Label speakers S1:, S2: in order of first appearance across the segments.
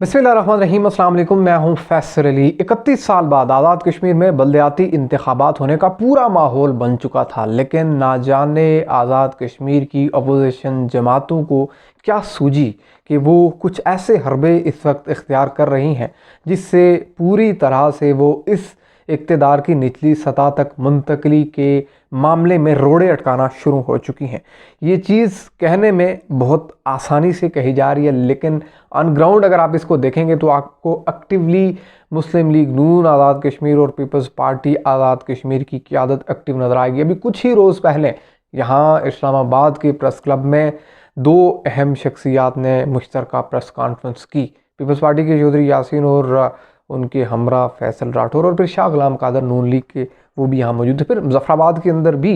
S1: बिस्मिल्लाहिर्रहमानिर्रहीम, अस्सलाम वालेकुम। मैं हूं फैसल अली। 31 साल बाद आज़ाद कश्मीर में बलदियाती इंतखाबात होने का पूरा माहौल बन चुका था, लेकिन ना जाने आज़ाद कश्मीर की अपोजिशन जमातों को क्या सूझी कि वो कुछ ऐसे हरबे इस वक्त इख्तियार कर रही हैं जिससे पूरी तरह से वो इस इक़्तिदार की निचली सतह तक मुंतकली के मामले में रोड़े अटकाना शुरू हो चुकी हैं। ये चीज़ कहने में बहुत आसानी से कही जा रही है, लेकिन ऑन ग्राउंड अगर आप इसको देखेंगे तो आपको एक्टिवली मुस्लिम लीग नून आज़ाद कश्मीर और पीपल्स पार्टी आज़ाद कश्मीर की क़यादत एक्टिव नज़र आएगी। अभी कुछ ही रोज़ पहले यहाँ इस्लामाबाद के प्रेस क्लब में दो अहम शख्सियात ने मुश्तरका प्रेस कॉन्फ्रेंस की। पीपल्स पार्टी के चौधरी यासीन और उनके हमरा फैसल राठौर, और फिर शाह गुलाम कादर नून लीग के, वो भी यहाँ मौजूद थे। फिर मुजफ्फराबाद के अंदर भी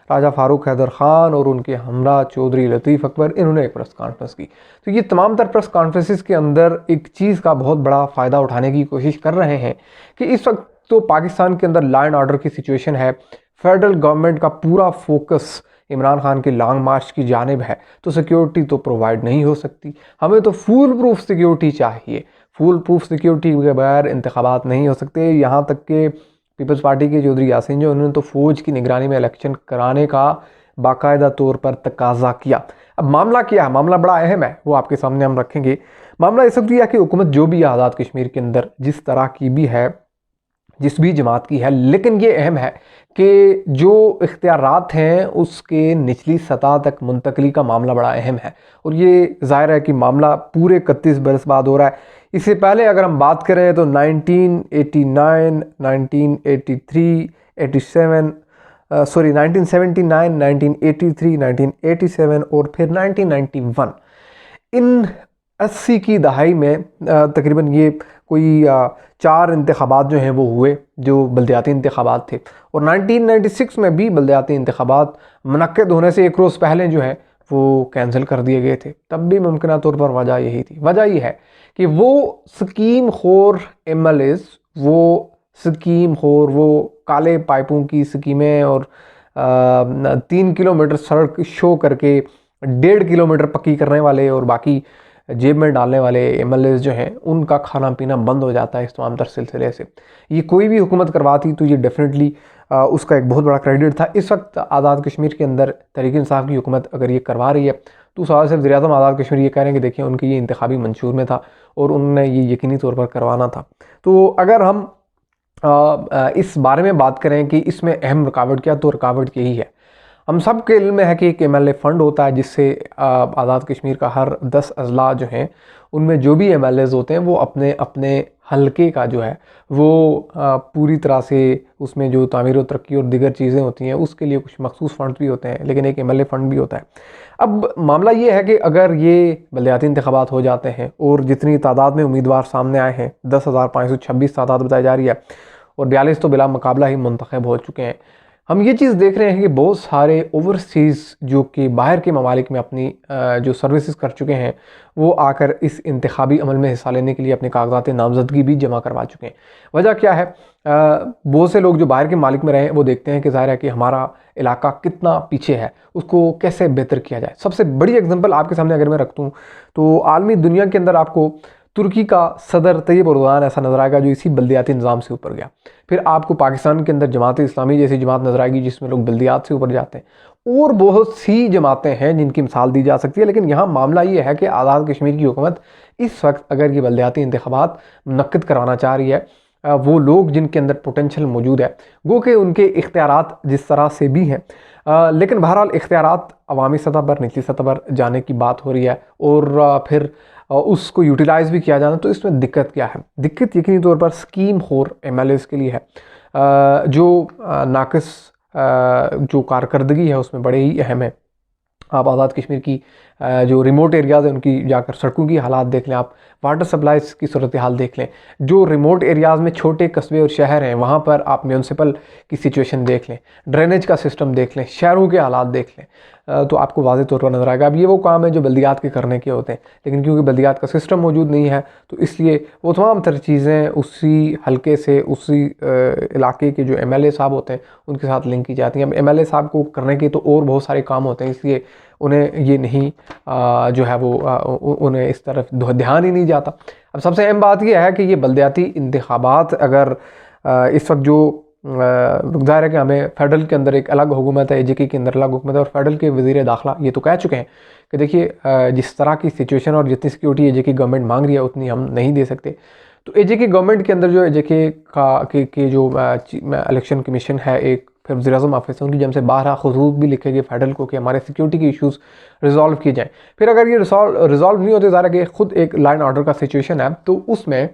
S1: राजा फारूक हैदर ख़ान और उनके हमरा चौधरी लतीफ़ अकबर, इन्होंने एक प्रेस कॉन्फ्रेंस की। तो ये तमाम तर प्रेस कॉन्फ्रेंसेस के अंदर एक चीज़ का बहुत बड़ा फ़ायदा उठाने की कोशिश कर रहे हैं कि इस वक्त तो पाकिस्तान के अंदर लॉ एंड ऑर्डर की सिचुएशन है, फेडरल गवर्नमेंट का पूरा फोकस इमरान खान के लॉन्ग मार्च की जानिब है, तो सिक्योरिटी तो प्रोवाइड नहीं हो सकती। हमें तो फुल प्रूफ सिक्योरिटी चाहिए। फुल प्रूफ सिक्योरिटी के बगैर इंतखाबात नहीं हो सकते। यहाँ तक कि पीपल्स पार्टी के चौधरी यासीन जो, उन्होंने तो फ़ौज की निगरानी में इलेक्शन कराने का बाकायदा तौर पर तकाजा किया। अब मामला क्या है? मामला बड़ा अहम है, वो आपके सामने हम रखेंगे। मामला इस वक्त यह है कि हुकूमत जो भी आज़ाद कश्मीर के अंदर जिस तरह की भी है, जिस भी जमात की है, लेकिन ये अहम है कि जो इख्तियारात हैं उसके निचली सतह तक मुंतकली का मामला बड़ा अहम है। और ये ज़ाहिर है कि मामला पूरे 31 बरस बाद हो रहा है। इससे पहले अगर हम बात करें तो 1989, 1983, 87 1979, 1983, 1987 और फिर 1991, इन 80 की दहाई में तकरीबन ये कोई 4 इंतखाबात जो हैं वो हुए, जो बलदियाती इंतखाबात थे। और 1996 में भी बलदियाती इंतखाबात मुनक्किद होने से एक रोज़ पहले जो है वो कैंसिल कर दिए गए थे। तब भी मुमकिन तौर पर वजह यही थी। वजह ये है कि वो स्कीम खोर MLAs, वो स्कीम खोर, वो काले पाइपों की स्कीमें और 3 किलोमीटर सड़क शो करके 1.5 किलोमीटर पक्की करने वाले और बाकी जेब में डालने वाले MLAs जो हैं, उनका खाना पीना बंद हो जाता है इस तमाम तर सिलसिले से। ये कोई भी हुकूमत करवाती तो ये डेफिनेटली उसका एक बहुत बड़ा क्रेडिट था। इस वक्त आज़ाद कश्मीर के अंदर तहरीक इंसाफ की हुकूमत अगर ये करवा रही है तो सवाल सिर्फ वज़ीर-ए-आज़म आज़ाद कश्मीर ये कह रहे हैं कि देखिए उनके ये इंतखाबी मंशूर में था और उन्होंने ये यकीनी तौर पर करवाना था। तो अगर हम इस बारे में बात करें कि इसमें अहम रुकावट क्या, तो रुकावट यही है। हम सब के इल्म में है कि एक MLA फ़ंड होता है जिससे आज़ाद कश्मीर का हर 10 अजला जो हैं उनमें जो भी MLAs होते हैं वो अपने अपने हलके का जो है वो पूरी तरह से उसमें जो तामीर व तरक्की और दीगर चीज़ें होती हैं उसके लिए कुछ मखसूस फ़ंड भी होते हैं, लेकिन एक MLA फ़ंड भी होता है। अब मामला ये है कि अगर ये बलदियाती इंतखाबात हो जाते हैं और जितनी तादाद में उम्मीदवार सामने आए हैं, 10,526 तादाद बताई जा रही है और 42 तो बिला मुकाबला ही मुंतखब हो चुके हैं, हम ये चीज़ देख रहे हैं कि बहुत सारे ओवरसीज़ जो कि बाहर के ममालिक में अपनी जो सर्विसेज कर चुके हैं वो आकर इस इंतखाबी अमल में हिस्सा लेने के लिए अपने कागजात नामजदगी भी जमा करवा चुके हैं। वजह क्या है? बहुत से लोग जो बाहर के मालिक में रहे हैं वो देखते हैं कि ज़ाहिर है कि हमारा इलाका कितना पीछे है, उसको कैसे बेहतर किया जाए। सबसे बड़ी एग्जांपल आपके सामने अगर मैं रख दूँ तो आलमी दुनिया के अंदर आपको तुर्की का सदर तैयब एर्दोगान ऐसा नज़र आएगा जो इसी बल्दियाती निज़ाम से ऊपर गया। फिर आपको पाकिस्तान के अंदर जमात इस्लामी जैसी जमात नज़र आएगी जिसमें लोग बल्दियात से ऊपर जाते हैं। और बहुत सी जमातें हैं जिनकी मिसाल दी जा सकती है, लेकिन यहाँ मामला ये है कि आज़ाद कश्मीर की हुकूमत इस वक्त अगर ये बल्दियाती इंतखाबात मुनक्किद करवाना चाह रही है, वो लोग जिनके अंदर पोटेंशल मौजूद है, गो कि उनके इख्तियारात जिस तरह से भी हैं, लेकिन बहरहाल इख्तियारात अवामी सतह पर, निचली सतह पर जाने की बात हो रही है और फिर उसको यूटिलाइज़ भी किया जाना। तो इसमें दिक्कत क्या है? दिक्कत यकीनी तौर पर स्कीम खोर MLAs के लिए है, जो नाक़िस जो कारकर्दगी है उसमें बड़े ही अहम है। आप आज़ाद कश्मीर की जो रिमोट एरियाज़ हैं उनकी जाकर सड़कों की हालात देख लें, आप वाटर सप्लाईज़ की सूरत हाल देख लें। जो रिमोट एरियाज़ में छोटे कस्बे और शहर हैं वहाँ पर आप म्यूनसिपल की सिचुएशन देख लें, ड्रेनेज का सिस्टम देख लें, शहरों के हालात देख लें, तो आपको वाज़े तौर पर नज़र आएगा। अब ये वो काम है जो बल्दियात के करने के होते हैं, लेकिन क्योंकि बल्दियात का सिस्टम मौजूद नहीं है तो इसलिए वो तमाम तर चीज़ें उसी हल्के से, उसी इलाके के जो MLA साहब होते हैं उनके साथ लिंक की जाती हैं। अब MLA साहब को करने के तो और बहुत सारे काम होते हैं, इसलिए उन्हें ये नहीं जो है वो उन्हें इस तरफ ध्यान ही नहीं जाता। अब सबसे अहम बात यह है कि ये बल्दियाती इंतखाबात अगर इस वक्त जो ज़ाहिर है कि हमें फेडरल के अंदर एक अलग हुकूमत है, AJK के अंदर अलग हुकूमत है, और फेडरल के वज़ीर दाखिला ये तो कह चुके हैं कि देखिए जिस तरह की सिचुएशन और जितनी सिक्योरिटी AJK गवर्नमेंट मांग रही है उतनी हम नहीं दे सकते। तो AJK गवर्नमेंट के अंदर जो AJK के जो इलेक्शन कमीशन है, एक फिर वज़ीर-ए-आज़म ऑफिस उनकी जब से 12 खतूत भी लिखे गए फेडरल को कि हमारे सिक्योरिटी के इशूज़ रिजॉल्व किए जाएँ। फिर अगर ये रिजॉल्व नहीं होते, ज़ाहिर है कि खुद एक लाइन ऑर्डर का सिचुएशन है, तो उसमें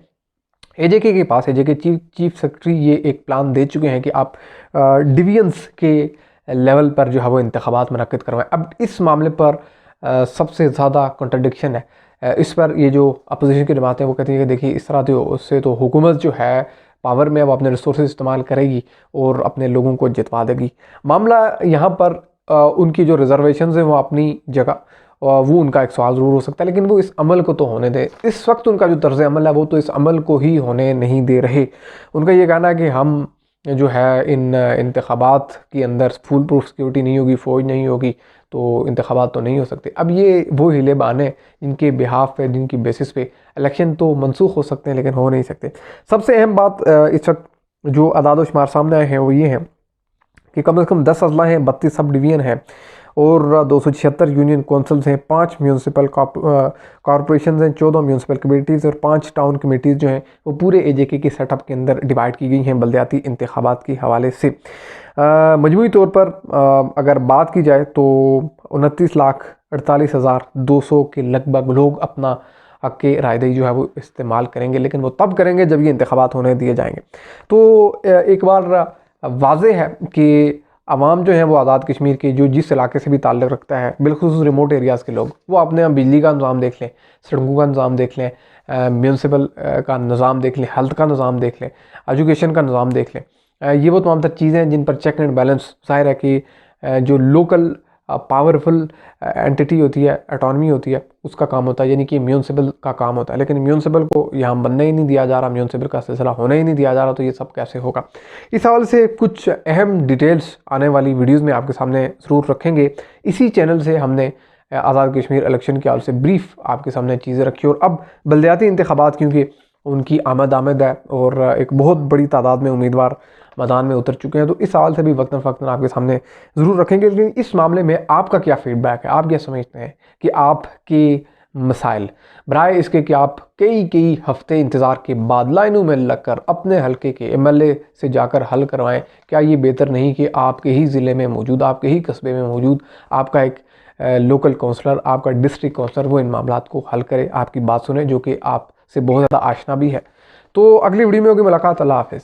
S1: AJK के पास AJK चीफ सेक्रेटरी ये एक प्लान दे चुके हैं कि आप डिवीजन्स के लेवल पर जो है वो इंतखाबात मुनक्किद करवाएं। अब इस मामले पर सबसे ज़्यादा कॉन्ट्रडिक्शन है। इस पर ये जो अपोजिशन की जमातें वो कहती है कि देखिए इस तरह तो उससे तो हुकूमत जो है पावर में वो अपने रिसोर्सेज इस्तेमाल करेगी और अपने लोगों को जितवा देगी। मामला यहाँ पर उनकी जो रिजर्वेशन है वो अपनी जगह, वो उनका एक सवाल ज़रूर हो सकता है, लेकिन वो इस अमल को तो होने दें। इस वक्त उनका जो तर्ज़ अमल है वो तो इस अमल को ही होने नहीं दे रहे। उनका ये कहना है कि हम जो है इन इंतखाबात के अंदर फुल प्रूफ सिक्योरिटी नहीं होगी, फ़ौज नहीं होगी, तो इंतखाबात तो नहीं हो सकते। अब ये वो हिले बहाने जिनके बिहाफ पे, जिनकी बेसिस पे इलेक्शन तो मनसूख हो सकते हैं लेकिन हो नहीं सकते। सबसे अहम बात इस वक्त जो अदाद शुमार सामने आए हैं वो ये हैं कि कम से कम 10 अजला हैं, 32 सब डिवीज़न हैं और 276 यूनियन काउंसिल्स हैं, 5 म्यूनसिपल कॉरपोरेशन हैं, 14 म्यूनसिपल कमेटीज़ और 5 टाउन कमेटीज़ जो हैं वो पूरे AJK के सेटअप के अंदर डिवाइड की गई हैं बल्दियाती इंतखाबात के हवाले से। मजमूई तौर पर अगर बात की जाए तो 29,48,200 के लगभग लोग अपना हक के रायदही जो है वो इस्तेमाल करेंगे, लेकिन वो तब करेंगे जब ये इंतखाबात होने दिए जाएंगे। तो एक बार वाज़े है कि आवाम जो है वो आज़ाद कश्मीर के जो जिस इलाके से भी ताल्लुक़ रखता है, बिलखुसूस रिमोट एरियाज़ के लोग, वो अपने यहाँ बिजली का निज़ाम देख लें, सड़कों का निज़ाम देख लें, म्यूनसिपल का निज़ाम देख लें, हेल्थ का निज़ाम देख लें, एजुकेशन का निज़ाम देख लें। ये वो तमाम तर चीज़ें हैं जिन पर चेक एंड बैलेंस ज़ाहिर है कि जो लोकल पावरफुल एंटिटी होती है, ऑटोनॉमी होती है, उसका काम होता है, यानी कि म्यूनसिपल का काम होता है। लेकिन म्यूनसिपल को यहाँ बनने ही नहीं दिया जा रहा, म्यूनसिपल का सिलसिला होने ही नहीं दिया जा रहा, तो ये सब कैसे होगा। इस हवाले से कुछ अहम डिटेल्स आने वाली वीडियोज़ में आपके सामने ज़रूर रखेंगे। इसी चैनल से हमने आज़ाद कश्मीर इलेक्शन के हवाले से ब्रीफ आपके सामने चीज़ें रखी। और अब बल्दियाती इंतखाबात क्योंकि उनकी आमद है और एक बहुत बड़ी तादाद में उम्मीदवार मैदान में उतर चुके हैं, तो इस सवाल से भी वक्तन फ़क्तन आपके सामने ज़रूर रखेंगे। लेकिन इस मामले में आपका क्या फ़ीडबैक है, आप क्या समझते हैं कि आपके मसाइल बराए इसके कि आप कई हफ़्ते इंतज़ार के बाद लाइनों में लगकर अपने हलके के MLA से जाकर हल करवाएं? क्या ये बेहतर नहीं कि आपके ही ज़िले में मौजूद, आपके ही कस्बे में मौजूद आपका एक लोकल काउंसलर, आपका डिस्ट्रिक्ट काउंसलर वो इन मामलात को हल करे, आपकी बात सुने, जो कि आपसे बहुत ज़्यादा आशना भी है। तो अगली वीडियो में होगी मुलाकात। अल्लाह हाफ़िज़।